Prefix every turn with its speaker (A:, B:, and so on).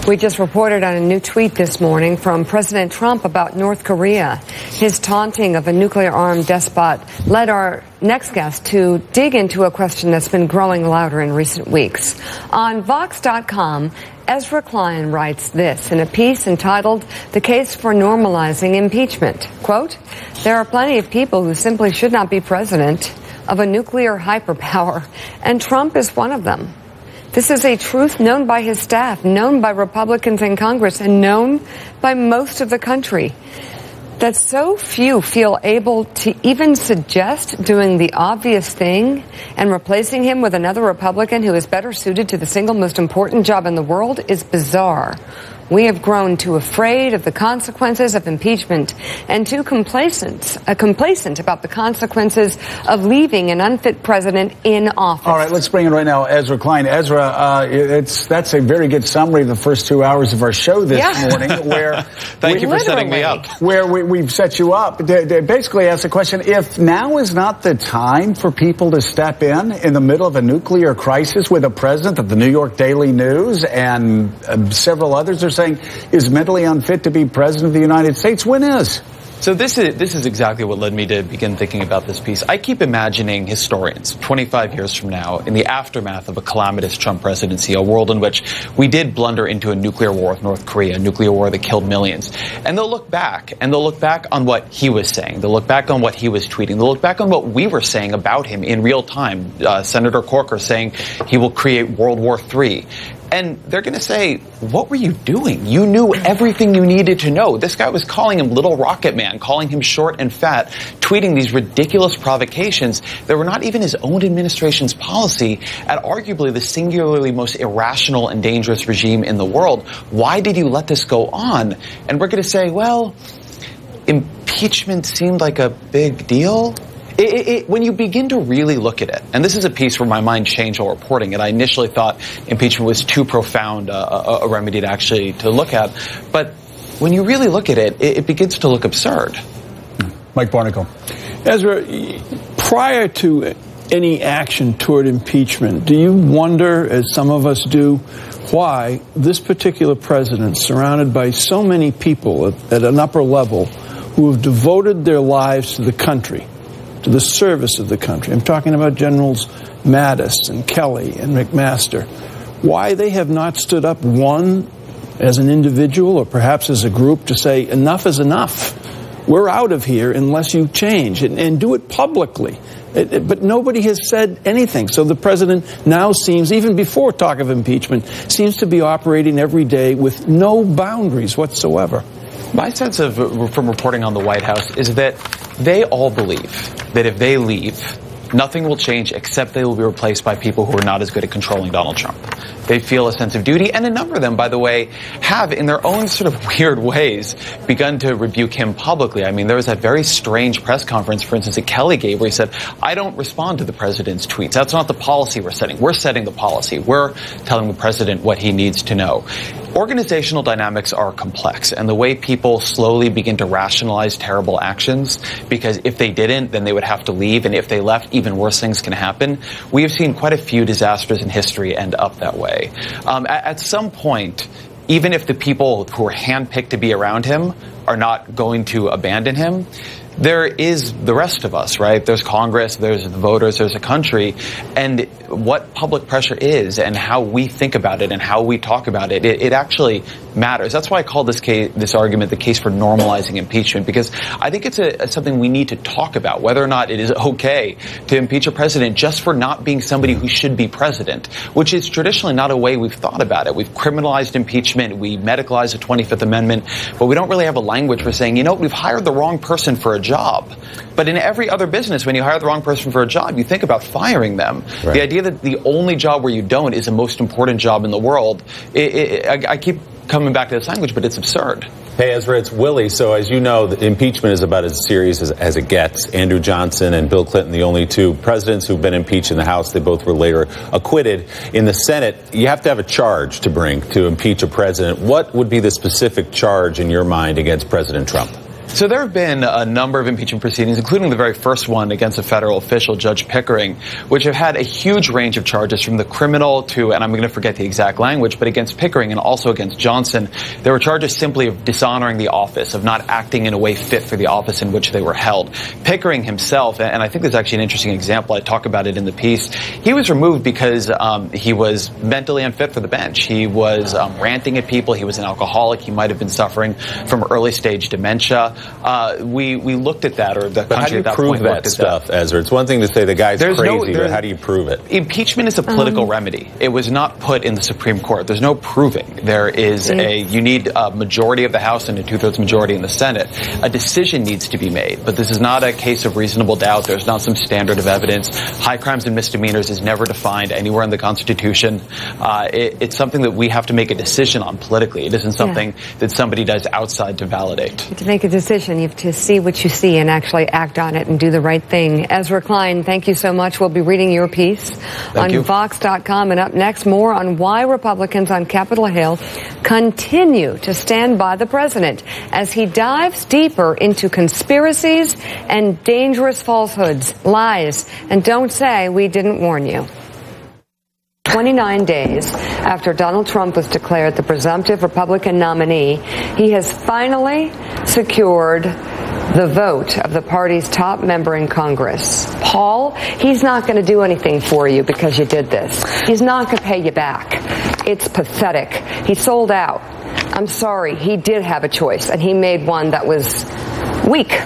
A: We just reported on a new tweet this morning from President Trump about North Korea. His taunting of a nuclear-armed despot led our next guest to dig into a question that's been growing louder in recent weeks. On Vox.com, Ezra Klein writes this in a piece entitled "The Case for Normalizing Impeachment." Quote, "There are plenty of people who simply should not be president of a nuclear hyperpower, and Trump is one of them. This is a truth known by his staff, known by Republicans in Congress, and known by most of the country. That so few feel able to even suggest doing the obvious thing and replacing him with another Republican who is better suited to the single most important job in the world is bizarre. We have grown too afraid of the consequences of impeachment and too complacent about the consequences of leaving an unfit president in office."
B: All right, let's bring in right now Ezra Klein. Ezra, that's a very good summary of the first 2 hours of our show this morning. Where
C: Thank you for setting me up.
B: Where we've set you up. They basically asked the question, if now is not the time for people to step in the middle of a nuclear crisis with a president that the New York Daily News and several others are saying is mentally unfit to be president of the United States, when is?
C: So this is exactly what led me to begin thinking about this piece. I keep imagining historians 25 years from now in the aftermath of a calamitous Trump presidency, a world in which we did blunder into a nuclear war with North Korea, a nuclear war that killed millions. And they'll look back on what he was saying. They'll look back on what he was tweeting. They'll look back on what we were saying about him in real time. Senator Corker saying he will create World War III. And they're going to say, what were you doing? You knew everything you needed to know. This guy was calling him Little Rocket Man, calling him short and fat, tweeting these ridiculous provocations that were not even his own administration's policy at arguably the singularly most irrational and dangerous regime in the world. Why did you let this go on? And we're going to say, well, impeachment seemed like a big deal. When you begin to really look at it, and this is a piece where my mind changed while reporting it. I initially thought impeachment was too profound a remedy to look at. But when you really look at it, it begins to look absurd.
B: Mike Barnicle.
D: Ezra, prior to any action toward impeachment, do you wonder, as some of us do, why this particular president, surrounded by so many people at an upper level who have devoted their lives to the country, to the service of the country. I'm talking about Generals Mattis and Kelly and McMaster. Why they have not stood up, one, as an individual or perhaps as a group, to say enough is enough. We're out of here unless you change, and do it publicly. But nobody has said anything. So the president now seems, even before talk of impeachment, seems to be operating every day with no boundaries whatsoever.
C: My sense from reporting on the White House is that they all believe that if they leave, nothing will change except they will be replaced by people who are not as good at controlling Donald Trump. They feel a sense of duty, and a number of them, by the way, have, in their own sort of weird ways, begun to rebuke him publicly. I mean, there was that very strange press conference, for instance, that Kelly gave where he said, I don't respond to the president's tweets. That's not the policy we're setting. We're setting the policy. We're telling the president what he needs to know. Organizational dynamics are complex, and the way people slowly begin to rationalize terrible actions, because if they didn't, then they would have to leave, and if they left, even worse things can happen. We have seen quite a few disasters in history end up that way. At some point, even if the people who are handpicked to be around him are not going to abandon him, there is the rest of us, right? There's Congress, there's the voters, there's a country, and what public pressure is and how we think about it and how we talk about it, it actually matters. That's why I call this argument the case for normalizing impeachment, because I think it's something we need to talk about, whether or not it is okay to impeach a president just for not being somebody who should be president, which is traditionally not a way we've thought about it. We've criminalized impeachment, we medicalized the 25th Amendment, but we don't really have a language for saying, you know, we've hired the wrong person for a job. But in every other business, when you hire the wrong person for a job, you think about firing them. Right. The idea that the only job where you don't is the most important job in the world, I keep coming back to this language, but it's absurd.
E: Hey, Ezra, it's Willie. So as you know, the impeachment is about as serious as it gets. Andrew Johnson and Bill Clinton, the only two presidents who've been impeached in the House, they both were later acquitted. In the Senate, you have to have a charge to impeach a president. What would be the specific charge in your mind against President Trump?
C: So there have been a number of impeachment proceedings, including the very first one against a federal official, Judge Pickering, which have had a huge range of charges from the criminal to, and I'm going to forget the exact language, but against Pickering and also against Johnson, there were charges simply of dishonoring the office, of not acting in a way fit for the office in which they were held. Pickering himself, and I think there's actually an interesting example, I talk about it in the piece, he was removed because he was mentally unfit for the bench. He was ranting at people. He was an alcoholic. He might have been suffering from early stage dementia. We looked at that, or the country at that point looked at that. How do you prove that stuff,
E: Ezra? It's one thing to say the guy's crazy, but how do you prove it?
C: Impeachment is a political remedy. It was not put in the Supreme Court. There's no proving. There is you need a majority of the House and a 2/3 majority in the Senate. A decision needs to be made, but this is not a case of reasonable doubt. There's not some standard of evidence. High crimes and misdemeanors is never defined anywhere in the Constitution. It's something that we have to make a decision on politically. It isn't something that somebody does outside to validate.
A: To make a decision, you have to see what you see and actually act on it and do the right thing. Ezra Klein, thank you so much. We'll be reading your piece on Vox.com. And up next, more on why Republicans on Capitol Hill continue to stand by the president as he dives deeper into conspiracies and dangerous falsehoods, lies, and don't say we didn't warn you. 29 days after Donald Trump was declared the presumptive Republican nominee, he has finally secured the vote of the party's top member in Congress. Paul, he's not going to do anything for you because you did this. He's not going to pay you back. It's pathetic. He sold out. I'm sorry. He did have a choice, and he made one that was weak.